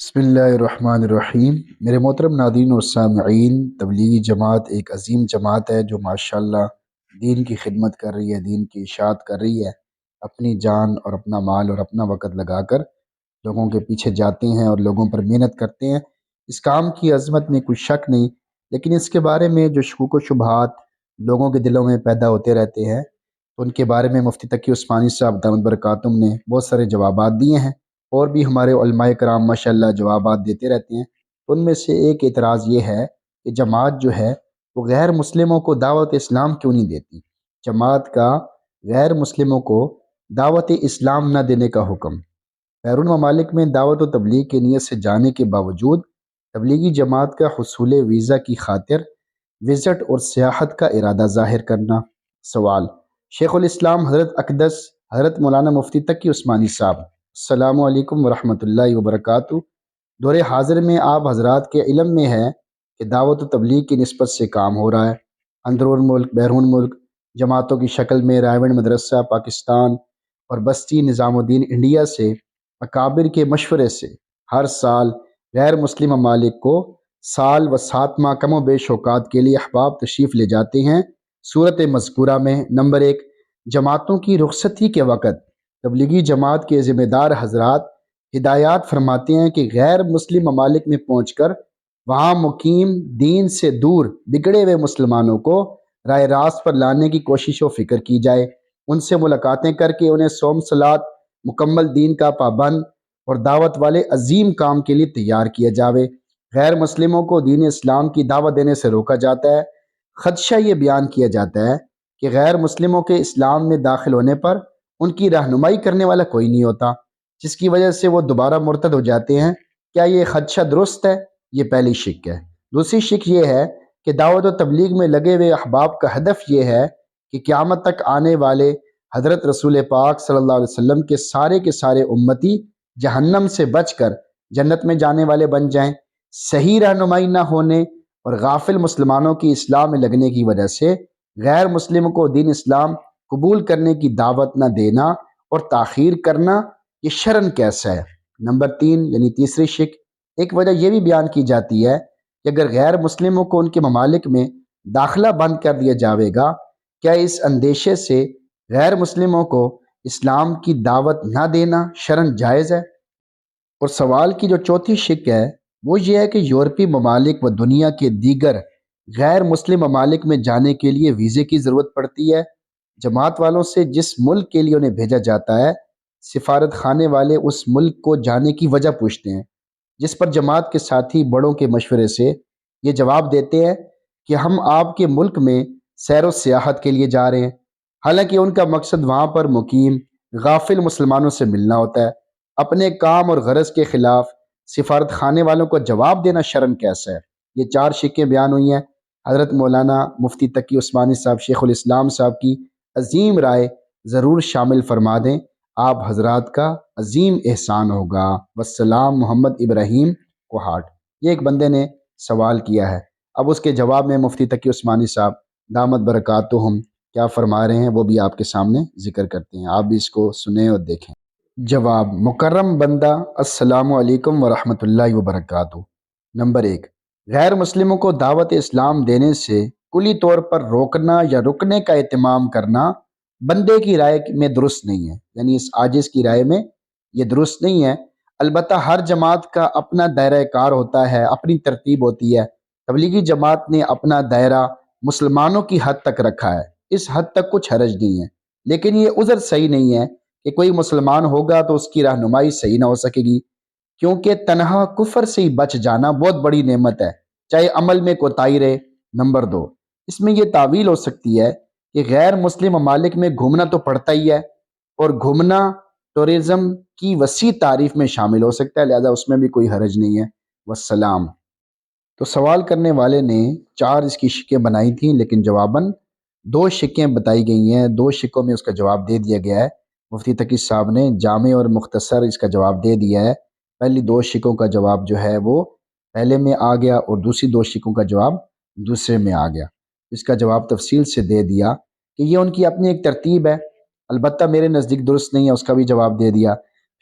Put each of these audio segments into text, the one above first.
بسم اللہ الرحمن الرحیم۔ میرے محترم ناظرین اور سامعین، تبلیغی جماعت ایک عظیم جماعت ہے جو ماشاءاللہ دین کی خدمت کر رہی ہے، دین کی اشاعت کر رہی ہے، اپنی جان اور اپنا مال اور اپنا وقت لگا کر لوگوں کے پیچھے جاتے ہیں اور لوگوں پر محنت کرتے ہیں۔ اس کام کی عظمت میں کوئی شک نہیں، لیکن اس کے بارے میں جو شکوک و شبہات لوگوں کے دلوں میں پیدا ہوتے رہتے ہیں، ان کے بارے میں مفتی تقی عثمانی صاحب دامت برکاتہم نے بہت سارے جوابات دیے ہیں، اور بھی ہمارے علماء کرام ماشاءاللہ جوابات دیتے رہتے ہیں۔ ان میں سے ایک اعتراض یہ ہے کہ جماعت جو ہے وہ غیر مسلموں کو دعوت اسلام کیوں نہیں دیتی؟ جماعت کا غیر مسلموں کو دعوت اسلام نہ دینے کا حکم بیرون ممالک میں دعوت و تبلیغ کی نیت سے جانے کے باوجود تبلیغی جماعت کا حصول ویزا کی خاطر وزٹ اور سیاحت کا ارادہ ظاہر کرنا۔ سوال: شیخ الاسلام حضرت اقدس حضرت مولانا مفتی تقی عثمانی صاحب السلام علیکم ورحمۃ اللہ وبرکاتہ، دور حاضر میں آپ حضرات کے علم میں ہے کہ دعوت و تبلیغ کی نسبت سے کام ہو رہا ہے۔ اندرون ملک بیرون ملک جماعتوں کی شکل میں رائے مدرسہ پاکستان اور بستی نظام الدین انڈیا سے اکابر کے مشورے سے ہر سال غیر مسلم ممالک کو سال و 7 ماہ کم و بیش اوقات کے لیے احباب تشریف لے جاتے ہیں۔ صورت مذکورہ میں نمبر 1، جماعتوں کی رخصتی کے وقت تبلیغی جماعت کے ذمہ دار حضرات ہدایات فرماتے ہیں کہ غیر مسلم ممالک میں پہنچ کر وہاں مقیم دین سے دور بگڑے ہوئے مسلمانوں کو راہ راست پر لانے کی کوشش و فکر کی جائے، ان سے ملاقاتیں کر کے انہیں صوم صلات مکمل دین کا پابند اور دعوت والے عظیم کام کے لیے تیار کیا جاوے۔ غیر مسلموں کو دین اسلام کی دعوت دینے سے روکا جاتا ہے۔ خدشہ یہ بیان کیا جاتا ہے کہ غیر مسلموں کے اسلام میں داخل ہونے پر ان کی رہنمائی کرنے والا کوئی نہیں ہوتا، جس کی وجہ سے وہ دوبارہ مرتد ہو جاتے ہیں۔ کیا یہ خدشہ درست ہے؟ یہ پہلی شک ہے۔ دوسری شک یہ ہے کہ دعوت و تبلیغ میں لگے ہوئے احباب کا ہدف یہ ہے کہ قیامت تک آنے والے حضرت رسول پاک صلی اللہ علیہ وسلم کے سارے امتی جہنم سے بچ کر جنت میں جانے والے بن جائیں۔ صحیح رہنمائی نہ ہونے اور غافل مسلمانوں کی اصلاح میں لگنے کی وجہ سے غیر مسلم کو دین اسلام قبول کرنے کی دعوت نہ دینا اور تاخیر کرنا، یہ شرعاً کیسا ہے؟ نمبر 3 یعنی تیسری شک، ایک وجہ یہ بھی بیان کی جاتی ہے کہ اگر غیر مسلموں کو ان کے ممالک میں داخلہ بند کر دیا جاوے گا، کیا اس اندیشے سے غیر مسلموں کو اسلام کی دعوت نہ دینا شرعاً جائز ہے؟ اور سوال کی جو چوتھی شک ہے وہ یہ ہے کہ یورپی ممالک و دنیا کے دیگر غیر مسلم ممالک میں جانے کے لیے ویزے کی ضرورت پڑتی ہے۔ جماعت والوں سے جس ملک کے لیے انہیں بھیجا جاتا ہے، سفارت خانے والے اس ملک کو جانے کی وجہ پوچھتے ہیں، جس پر جماعت کے ساتھی بڑوں کے مشورے سے یہ جواب دیتے ہیں کہ ہم آپ کے ملک میں سیر و سیاحت کے لیے جا رہے ہیں، حالانکہ ان کا مقصد وہاں پر مقیم غافل مسلمانوں سے ملنا ہوتا ہے۔ اپنے کام اور غرض کے خلاف سفارت خانے والوں کو جواب دینا شرعاً کیسا ہے؟ یہ 4 شکیں بیان ہوئی ہیں۔ حضرت مولانا مفتی تقی عثمانی صاحب شیخ الاسلام صاحب کی عظیم رائے ضرور شامل فرما دیں، آپ حضرات کا عظیم احسان ہوگا۔ والسلام محمد ابراہیم کوہاٹ۔ یہ ایک بندے نے سوال کیا ہے، اب اس کے جواب میں مفتی تقی عثمانی صاحب دامت برکاتہم کیا فرما رہے ہیں وہ بھی آپ کے سامنے ذکر کرتے ہیں، آپ بھی اس کو سنیں اور دیکھیں۔ جواب: مکرم بندہ، السلام علیکم ورحمۃ اللہ وبرکاتہ۔ نمبر 1، غیر مسلموں کو دعوت اسلام دینے سے کلی طور پر روکنا یا رکنے کا اہتمام کرنا بندے کی رائے میں درست نہیں ہے، یعنی اس عاجز کی رائے میں یہ درست نہیں ہے۔ البتہ ہر جماعت کا اپنا دائرہ کار ہوتا ہے، اپنی ترتیب ہوتی ہے۔ تبلیغی جماعت نے اپنا دائرہ مسلمانوں کی حد تک رکھا ہے، اس حد تک کچھ حرج نہیں ہے، لیکن یہ عذر صحیح نہیں ہے کہ کوئی مسلمان ہوگا تو اس کی رہنمائی صحیح نہ ہو سکے گی، کیونکہ تنہا کفر سے ہی بچ جانا بہت بڑی نعمت ہے، چاہے عمل میں کوتاہی رہے۔ نمبر 2، اس میں یہ تعویل ہو سکتی ہے کہ غیر مسلم ممالک میں گھومنا تو پڑتا ہی ہے، اور گھومنا ٹورزم کی وسیع تعریف میں شامل ہو سکتا ہے، لہذا اس میں بھی کوئی حرج نہیں ہے۔ والسلام۔ تو سوال کرنے والے نے 4 اس کی شکیں بنائی تھیں، لیکن جواباً 2 شکیں بتائی گئی ہیں، 2 شکوں میں اس کا جواب دے دیا گیا ہے۔ مفتی تقی صاحب نے جامع اور مختصر اس کا جواب دے دیا ہے۔ پہلی 2 شکوں کا جواب جو ہے وہ پہلے میں آ گیا، اور دوسری 2 شکوں کا جواب دوسرے میں آ گیا۔ اس کا جواب تفصیل سے دے دیا کہ یہ ان کی اپنی ایک ترتیب ہے، البتہ میرے نزدیک درست نہیں ہے، اس کا بھی جواب دے دیا۔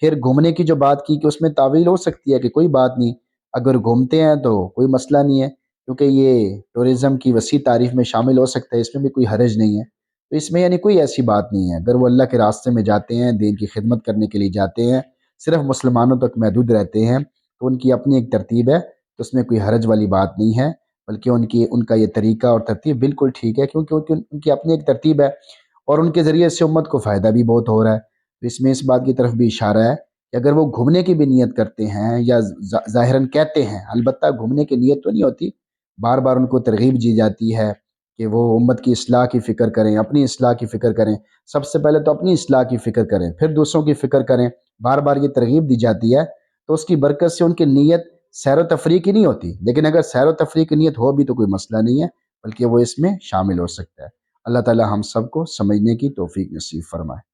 پھر گھومنے کی جو بات کی کہ اس میں تعویل ہو سکتی ہے کہ کوئی بات نہیں، اگر گھومتے ہیں تو کوئی مسئلہ نہیں ہے، کیونکہ یہ ٹورزم کی وسیع تعریف میں شامل ہو سکتا ہے، اس میں بھی کوئی حرج نہیں ہے۔ تو اس میں یعنی کوئی ایسی بات نہیں ہے، اگر وہ اللہ کے راستے میں جاتے ہیں، دین کی خدمت کرنے کے لیے جاتے ہیں، صرف مسلمانوں تک محدود رہتے ہیں، تو ان کی اپنی ایک ترتیب ہے، تو اس میں کوئی حرج والی بات نہیں ہے، بلکہ ان کا یہ طریقہ اور ترتیب بالکل ٹھیک ہے، کیونکہ ان کی اپنی ایک ترتیب ہے، اور ان کے ذریعے سے امت کو فائدہ بھی بہت ہو رہا ہے۔ تو اس میں اس بات کی طرف بھی اشارہ ہے کہ اگر وہ گھومنے کی بھی نیت کرتے ہیں یا ظاہراً کہتے ہیں، البتہ گھومنے کی نیت تو نہیں ہوتی، بار بار ان کو ترغیب دی جاتی ہے کہ وہ امت کی اصلاح کی فکر کریں، اپنی اصلاح کی فکر کریں، سب سے پہلے تو اپنی اصلاح کی فکر کریں، پھر دوسروں کی فکر کریں، بار بار یہ ترغیب دی جاتی ہے، تو اس کی برکت سے ان کی نیت سیر و تفریح کی نہیں ہوتی، لیکن اگر سیر و تفریح کی نیت ہو بھی تو کوئی مسئلہ نہیں ہے، بلکہ وہ اس میں شامل ہو سکتا ہے۔ اللہ تعالی ہم سب کو سمجھنے کی توفیق نصیب فرمائے۔